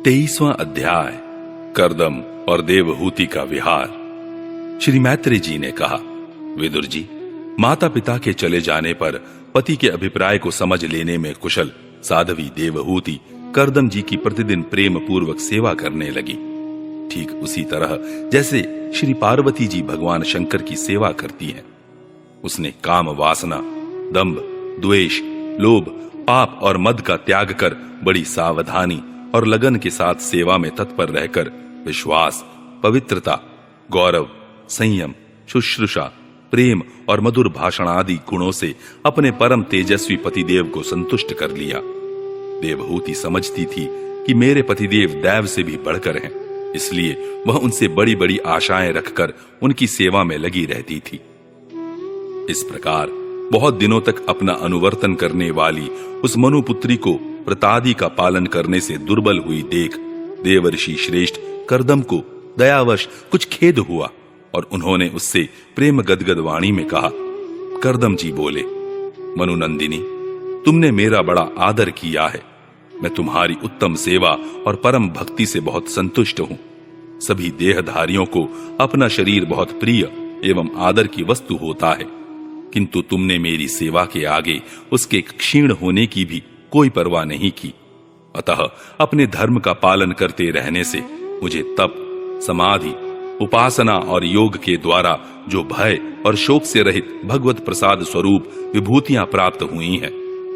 23वां अध्याय कर्दम और देवहूति का विहार। श्री मैत्रेय जी ने कहा, विदुर जी, माता पिता के चले जाने पर पति के अभिप्राय को समझ लेने में कुशल साध्वी देवहूति कर्दम जी की प्रतिदिन प्रेम पूर्वक सेवा करने लगी। ठीक उसी तरह जैसे श्री पार्वती जी भगवान शंकर की सेवा करती हैं। उसने काम वासना, दंभ, द्वेष, लोभ, पाप और मद का त्याग कर बड़ी सावधानी और लगन के साथ सेवा में तत्पर रहकर विश्वास, पवित्रता, गौरव, संयम, शुश्रूषा, प्रेम और मधुर भाषण आदि गुणों से अपने परम तेजस्वी पतिदेव को संतुष्ट कर लिया। देवहूति समझती थी कि मेरे पतिदेव दैव से भी बढ़कर हैं, इसलिए वह उनसे बड़ी बड़ी आशाएं रखकर उनकी सेवा में लगी रहती थी। इस प्रकार बहुत दिनों तक अपना अनुवर्तन करने वाली उस मनुपुत्री को व्रतादि का पालन करने से दुर्बल हुई देख देवर्षि श्रेष्ठ कर्दम को दयावश कुछ खेद हुआ और उन्होंने उससे प्रेम गदगद वाणी में कहा। कर्दम जी बोले, मनुनंदिनी, तुमने मेरा बड़ा आदर किया है। मैं तुम्हारी उत्तम सेवा और परम भक्ति से बहुत संतुष्ट हूं। सभी देहधारियों को अपना शरीर बहुत प्रिय एवं आदर की वस्तु होता है, किंतु तुमने मेरी सेवा के आगे उसके क्षीण होने की भी कोई परवाह नहीं की। अतः अपने धर्म का पालन करते रहने से मुझे तप, समाधि, उपासना और योग के द्वारा जो भय और शोक से रहित भगवत प्रसाद स्वरूप विभूतियां प्राप्त हुई हैं,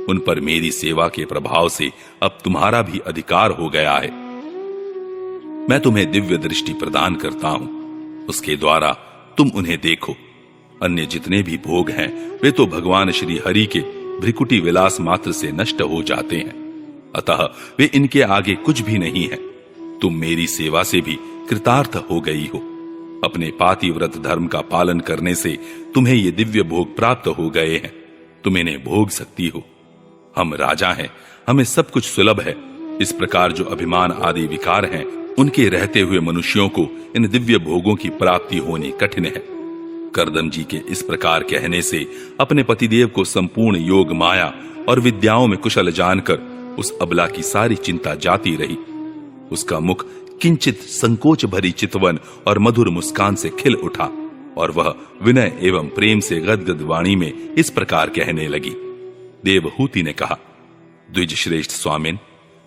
उन पर मेरी सेवा के प्रभाव से अब तुम्हारा भी अधिकार हो गया है। मैं तुम्हें दिव्य दृष्टि प्रदान करता हूं, उसके द्वारा तुम उन्हें देखो। अन्य जितने भी भोग हैं वे तो भगवान श्री हरि के भ्रिकुटी विलास मात्र से नष्ट हो जाते हैं, अतः वे इनके आगे कुछ भी नहीं है। तुम मेरी सेवा से भी कृतार्थ हो गई हो। अपने पातिव्रत धर्म का पालन करने से तुम्हें ये दिव्य भोग प्राप्त हो गए हैं, तुम इन्हें भोग सकती हो। हम राजा हैं, हमें सब कुछ सुलभ है। इस प्रकार जो अभिमान आदि विकार हैं, उनके रहते हुए मनुष्यों को इन दिव्य भोगों की प्राप्ति होनी कठिन है। कर्दम जी के इस प्रकार कहने से अपने पतिदेव को संपूर्ण योग माया और विद्याओं में कुशल जानकर उस अबला की सारी चिंता जाती रही। उसका मुख किंचित संकोच भरी चितवन और मधुर मुस्कान से खिल उठा और वह विनय एवं प्रेम से गदगद वाणी में इस प्रकार कहने लगी। देवहूति ने कहा, द्विज श्रेष्ठ स्वामिन,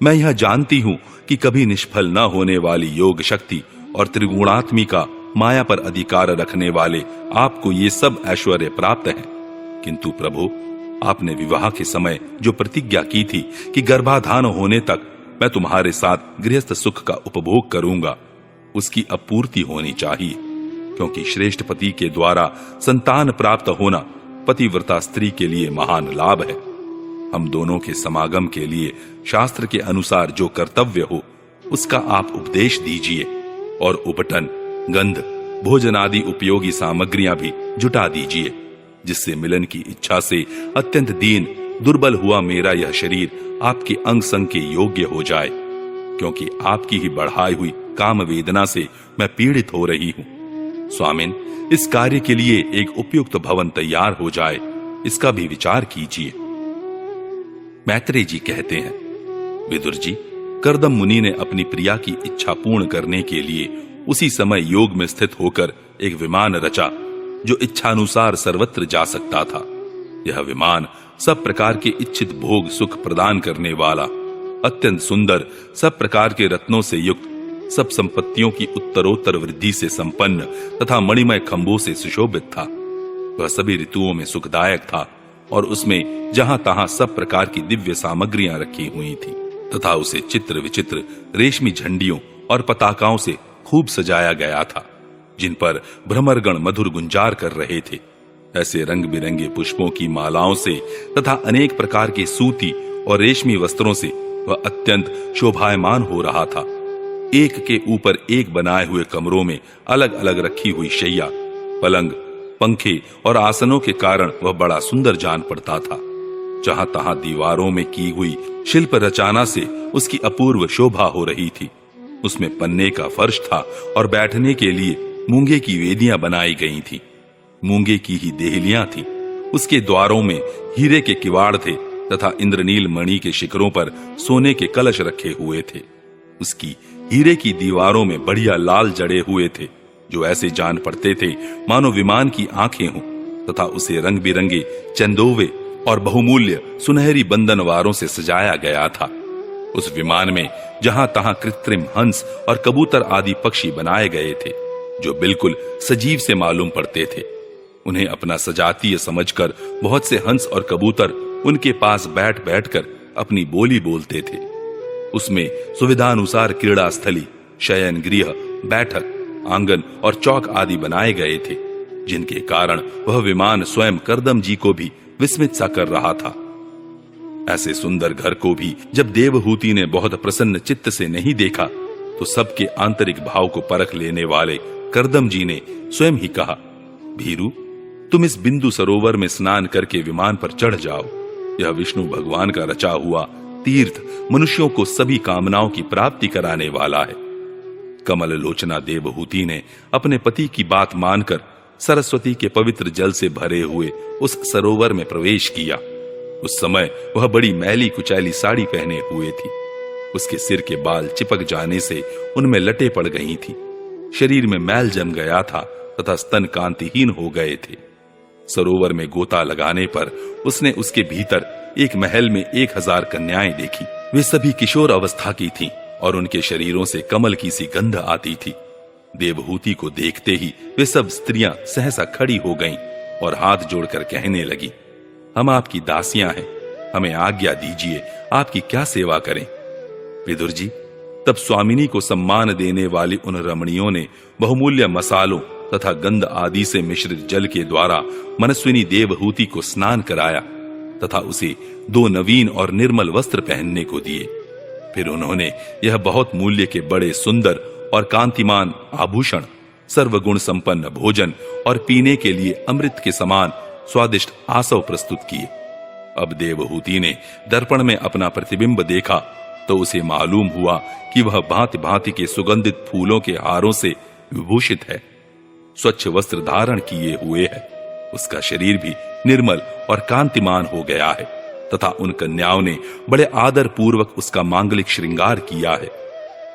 मैं यह जानती हूं कि कभी निष्फल न होने वाली योग शक्ति और त्रिगुणात्मिका माया पर अधिकार रखने वाले आपको ये सब ऐश्वर्य प्राप्त हैं, किंतु प्रभु, आपने विवाह के समय जो प्रतिज्ञा की थी कि गर्भाधान होने तक मैं तुम्हारे साथ गृहस्थ सुख का उपभोग करूंगा, उसकी अपूर्ति होनी चाहिए, क्योंकि श्रेष्ठ पति के द्वारा संतान प्राप्त होना पतिव्रता स्त्री के लिए महान लाभ है। हम दोनों के समागम के लिए शास्त्र के अनुसार जो कर्तव्य हो उसका आप उपदेश दीजिए और उपटन, गंध, भोजन आदि उपयोगी सामग्रियां भी जुटा दीजिए, जिससे मिलन की इच्छा से अत्यंत दीन दुर्बल हुआ मेरा यह शरीर आपके अंग संग के योग्य हो जाए, क्योंकि आपकी ही बढ़ाई हुई काम वेदना से मैं पीड़ित हो रही हूं। स्वामिन, इस कार्य के लिए एक उपयुक्त भवन तैयार हो जाए, इसका भी विचार कीजिए। मैत्रेय जी कहते हैं, विदुर जी, कर्दम मुनि ने अपनी प्रिया की इच्छा पूर्ण करने के लिए उसी समय योग में स्थित होकर एक विमान रचा जो इच्छानुसार सर्वत्र जा सकता था। यह विमान सब प्रकार के इच्छित भोग सुख प्रदान करने वाला, अत्यंत सुंदर, सब प्रकार के रत्नों से युक्त, सब संपत्तियों की उत्तरोत्तर वृद्धि से संपन्न तथा मणिमय खंभों से सुशोभित था। वह सभी ऋतुओं में सुखदायक था और उसमें जहां तहां सब प्रकार की दिव्य सामग्रियां रखी हुई थी तथा उसे चित्र विचित्र रेशमी झंडियों और पताकाओं से खूब सजाया गया था, जिन पर भ्रमरगण मधुर गुंजार कर रहे थे। ऐसे रंग बिरंगे पुष्पों की मालाओं से तथा अनेक प्रकार के सूती और रेशमी वस्त्रों से वह अत्यंत शोभायमान हो रहा था। एक के ऊपर एक बनाए हुए कमरों में अलग अलग रखी हुई शैया, पलंग, पंखे और आसनों के कारण वह बड़ा सुंदर जान पड़ता था। जहां तहां दीवारों में की हुई शिल्प रचना से उसकी अपूर्व शोभा हो रही थी। उसमें पन्ने का फर्श था और बैठने के लिए मूंगे की वेदियां बनाई गई थी। मूंगे की ही देहलियां थी। उसके द्वारों में हीरे के किवाड़ थे तथा इंद्रनील मणि के शिखरों पर सोने के कलश रखे हुए थे। उसकी हीरे की दीवारों में बढ़िया लाल जड़े हुए थे, जो ऐसे जान पड़ते थे मानो विमान की आंखें हों, तथा उसे रंग बिरंगे चंदोवे और बहुमूल्य सुनहरी बंधनवारों से सजाया गया था। उस विमान में जहां तहां कृत्रिम हंस और कबूतर आदि पक्षी बनाए गए थे, जो बिल्कुल सजीव से मालूम पड़ते थे। उन्हें अपना सजातीय समझकर बहुत से हंस और कबूतर उनके पास बैठ बैठकर अपनी बोली बोलते थे। उसमें सुविधानुसार क्रीड़ा स्थली, शयन गृह, बैठक, आंगन और चौक आदि बनाए गए थे, जिनके कारण वह विमान स्वयं करदम जी को भी विस्मित सा कर रहा था। ऐसे सुंदर घर को भी जब देवहूति ने बहुत प्रसन्न चित्त से नहीं देखा, तो सबके आंतरिक भाव को परख लेने वाले करदम जी ने स्वयं ही कहा, भीरू, तुम इस बिंदु सरोवर में स्नान करके विमान पर चढ़ जाओ। यह विष्णु भगवान का रचा हुआ तीर्थ मनुष्यों को सभी कामनाओं की प्राप्ति कराने वाला है। कमल लोचना देवहूति ने अपने पति की बात मानकर सरस्वती के पवित्र जल से भरे हुए उस सरोवर में प्रवेश किया। उस समय वह बड़ी मैली कुचैली साड़ी पहने हुए थी। उसके सिर के बाल चिपक जाने से उनमें लटे पड़ गई थी। शरीर में मैल जम गया था तथा स्तन कांतिहीन हो गए थे। सरोवर में गोता लगाने पर उसने उसके भीतर एक महल में 1000 कन्याएं देखी। वे सभी किशोर अवस्था की थीं और उनके शरीरों से कमल की सी गंध आती थी। देवहूति को देखते ही वे सब स्त्रियां सहसा खड़ी हो गईं और हाथ जोड़कर कहने लगी, हम आपकी दासियां हैं, हमें आज्ञा दीजिए, आपकी क्या सेवा करें। विदुर जी, तब स्वामिनी को सम्मान देने वाली उन रमणियों ने बहुमूल्य मसालों तथा गंध आदि से मिश्रित जल के द्वारा मनस्विनी देवहूति को स्नान कराया तथा उसे 2 नवीन और निर्मल वस्त्र पहनने को दिए। फिर उन्होंने यह बहुत मूल्य के बड़े सुंदर और कांतिमान आभूषण, सर्वगुण संपन्न भोजन और पीने के लिए अमृत के समान स्वादिष्ट आसव प्रस्तुत किए। अब देवहूति ने दर्पण में अपना प्रतिबिंब देखा तो उसे मालूम हुआ कि वह भांति भांति के सुगंधित फूलों के हारों से विभूषित है, स्वच्छ वस्त्र धारण किए हुए है। उसका शरीर भी निर्मल और कांतिमान हो गया है तथा उन कन्याओं ने बड़े आदर पूर्वक उसका मांगलिक श्रृंगार किया है।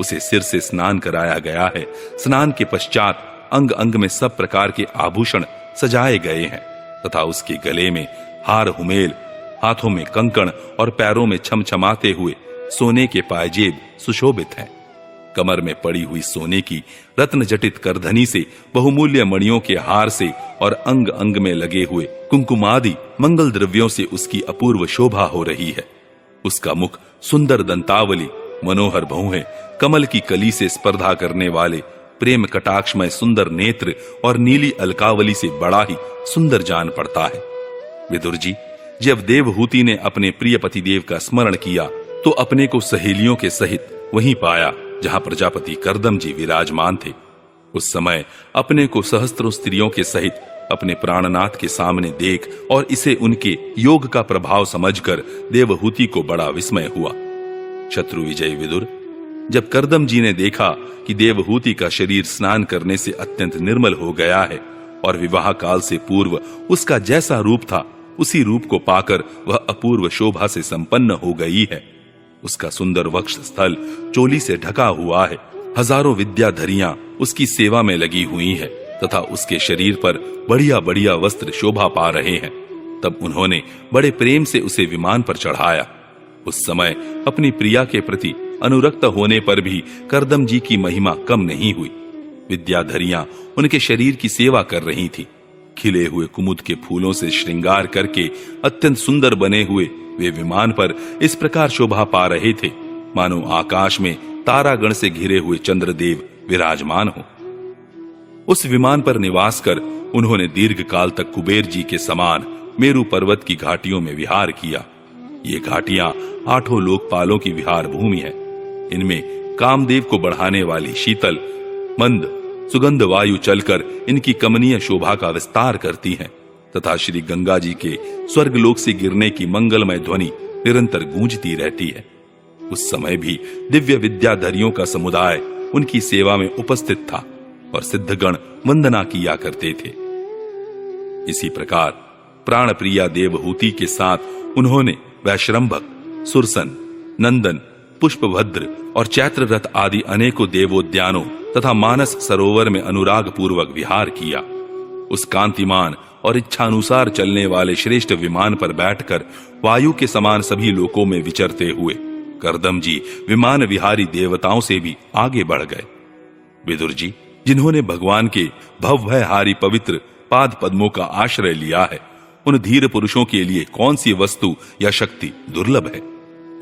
उसे सिर से स्नान कराया गया है। स्नान के पश्चात अंग अंग में सब प्रकार के आभूषण सजाए गए हैं तथा उसके गले में हार हुमेल, हाथों में कंकण और पैरों में छमछमाते हुए सोने के पायजेब सुशोभित हैं। कमर में पड़ी हुई सोने की रत्न जटित करधनी से, बहुमूल्य मणियों के हार से और अंग अंग में लगे हुए कुंकुमादि मंगल द्रव्यों से उसकी अपूर्व शोभा हो रही है। उसका मुख सुंदर दंतावली, मनोहर भौहें, कमल की कली से स्पर्धा करने वाले प्रेम कटाक्षमय सुंदर नेत्र और नीली अलकावली से बड़ा ही सुंदर जान पड़ता है। विदुर जी, जब देवहूति ने अपने प्रिय पतिदेव का स्मरण किया तो अपने को सहेलियों के सहित वहीं पाया जहां प्रजापति करदम जी विराजमान थे। उस समय अपने को सहस्त्रों स्त्रियों के सहित अपने प्राणनाथ के सामने देख और इसे उनके योग का प्रभाव समझकर देवहूति को बड़ा विस्मय हुआ। शत्रु विजय विदुर, जब करदम जी ने देखा कि देवहूति का शरीर स्नान करने से अत्यंत निर्मल हो गया है और विवाह काल से पूर्व उसका जैसा रूप था उसी रूप को पाकर वह अपूर्व शोभा से संपन्न हो गई है। उसका सुंदर वक्ष स्थल चोली से ढका हुआ है। हजारों विद्याधरियां उसकी सेवा में लगी हुई है तथा उसके शरीर पर बढ़िया बढ़िया वस्त्र शोभा पा रहे हैं। तब उन्होंने बड़े प्रेम से उसे विमान पर चढ़ाया। उस समय अपनी प्रिया के प्रति अनुरक्त होने पर भी करदम जी की महिमा कम नहीं हुई। विद्याधरियां उनके शरीर की सेवा कर रही थी। खिले हुए कुमुद के फूलों से श्रृंगार करके अत्यंत सुंदर बने हुए वे विमान पर इस प्रकार शोभा पा रहे थे मानो आकाश में तारागण से घिरे हुए चंद्रदेव विराजमान हो। उस विमान पर निवास कर उन्होंने दीर्घ काल तक कुबेर जी के समान मेरु पर्वत की घाटियों में विहार किया। ये घाटियां 8 लोकपालों की विहार भूमि है। इनमें कामदेव को बढ़ाने वाली शीतल मंद सुगंध वायु चलकर इनकी कमनीय शोभा का विस्तार करती हैं तथा श्री गंगा जी के स्वर्गलोक से गिरने की मंगलमय ध्वनि निरंतर गूंजती रहती है। उस समय भी दिव्य विद्याधरियों का समुदाय उनकी सेवा में उपस्थित था और सिद्धगण वंदना किया करते थे। इसी प्रकार प्राण प्रिया देवहूति के साथ उन्होंने वैश्रम्भक, सुरसन, नंदन, पुष्पभद्र और चैत्र रथ आदि अनेकों देवोद्यानों तथा मानस सरोवर में अनुराग पूर्वक विहार किया। उस कांतिमान और इच्छानुसार चलने वाले श्रेष्ठ विमान पर बैठकर वायु के समान सभी लोकों में विचरते हुए करदम जी विमान विहारी देवताओं से भी आगे बढ़ गए। विदुर जी, जिन्होंने भगवान के भवभयहारी पवित्र पाद पद्मों का आश्रय लिया है, उन धीर पुरुषों के लिए कौन सी वस्तु या शक्ति दुर्लभ है।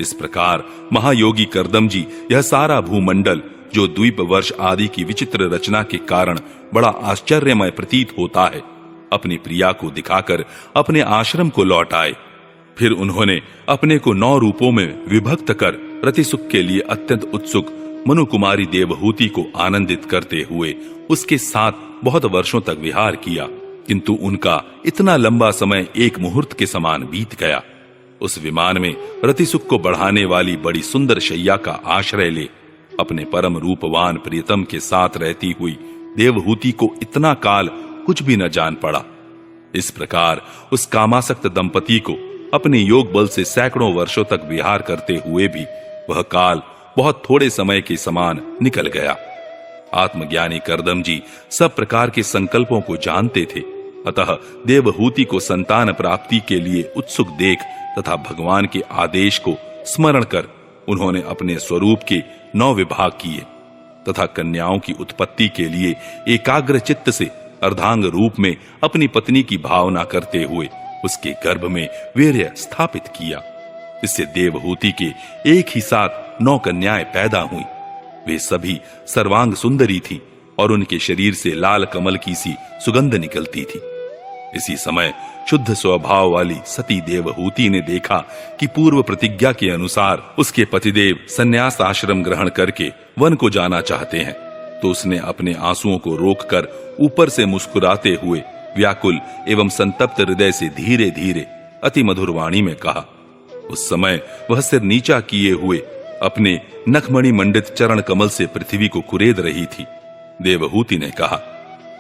इस प्रकार महायोगी करदम जी यह सारा भूमंडल, जो द्वीप वर्ष आदि की विचित्र रचना के कारण बड़ा आश्चर्यमय प्रतीत होता है, अपनी प्रिया को दिखाकर अपने आश्रम को लौट आए। फिर उन्होंने अपने को 9 रूपों में विभक्त कर रतिसुख के लिए अत्यंत उत्सुक मनुकुमारी देवहूति को आनंदित करते हुए उसके साथ बहुत वर्षों तक विहार किया, किंतु उनका इतना लंबा समय एक मुहूर्त के समान बीत गया। उस विमान में रतिसुख को बढ़ाने वाली बड़ी सुंदर शैया का आश्रय ले अपने परम रूपवान प्रियतम के साथ रहती हुई देवहूति को इतना काल कुछ भी न जान पड़ा। इस प्रकार उस कामासक्त दंपति को अपने योग बल से सैकड़ों वर्षों तक विहार करते हुए भी वह काल बहुत थोड़े समय के समान निकल गया। आत्मज्ञानी करदम जी सब प्रकार के संकल्पों को जानते थे, अतः देवहूति को संतान प्राप्ति के लिए उत्सुक देख तथा भगवान के आदेश को स्मरण कर उन्होंने अपने स्वरूप के 9 विभाग किए तथा कन्याओं की उत्पत्ति के लिए एकाग्र चित्त से अर्धांग रूप में अपनी पत्नी की भावना करते हुए उसके गर्भ में वीर्य स्थापित किया। इससे देवहूति के एक ही साथ 9 कन्याएं पैदा हुई। वे सभी सर्वांग सुंदरी थी और उनके शरीर से लाल कमल की सी सुगंध निकलती थी। इसी समय शुद्ध स्वभाव वाली सती देवहूति ने देखा कि पूर्व प्रतिज्ञा के अनुसार उसके पतिदेव संन्यास आश्रम ग्रहण करके वन को जाना चाहते हैं, तो उसने अपने आंसुओं को रोककर ऊपर से मुस्कुराते हुए व्याकुल एवं संतप्त हृदय से धीरे धीरे अति मधुर वाणी में कहा। उस समय वह सिर नीचा किए हुए अपने नखमणि मंडित चरण कमल से पृथ्वी को कुरेद रही थी। देवहूति ने कहा,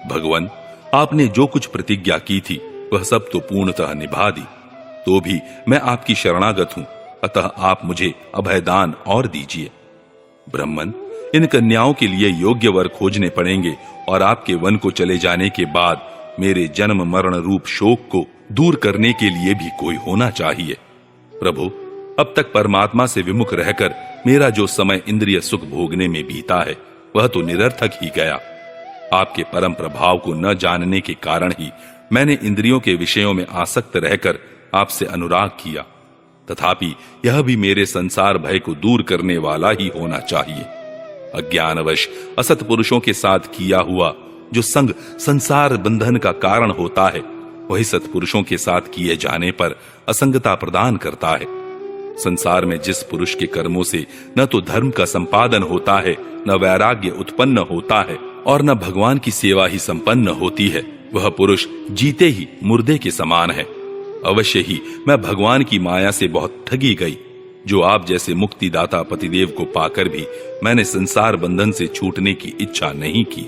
भगवान, आपने जो कुछ प्रतिज्ञा की थी वह सब तो पूर्णतः निभा दी, तो भी मैं आपकी शरणागत हूं, अतः आप मुझे अभयदान और दीजिए। ब्रह्मन, इन कन्याओं के लिए योग्य वर खोजने पड़ेंगे और आपके वन को चले जाने के बाद मेरे जन्म मरण रूप शोक को दूर करने के लिए भी कोई होना चाहिए। प्रभु, अब तक परमात्मा से विमुख रहकर मेरा जो समय इंद्रिय सुख भोगने में बीता है वह तो निरर्थक ही गया। आपके परम प्रभाव को न जानने के कारण ही मैंने इंद्रियों के विषयों में आसक्त रहकर आपसे अनुराग किया। तथापि यह भी मेरे संसार भय को दूर करने वाला ही होना चाहिए। अज्ञानवश असत पुरुषों के साथ किया हुआ जो संग संसार बंधन का कारण होता है, वही सत्पुरुषों के साथ किए जाने पर असंगता प्रदान करता है। संसार में जिस पुरुष के कर्मों से न तो धर्म का संपादन होता है, न वैराग्य उत्पन्न होता है और न भगवान की सेवा ही संपन्न होती है, वह पुरुष जीते ही मुर्दे के समान है। अवश्य ही मैं भगवान की माया से बहुत ठगी गई, जो आप जैसे मुक्तिदाता पतिदेव को पाकर भी मैंने संसार बंधन से छूटने की इच्छा नहीं की।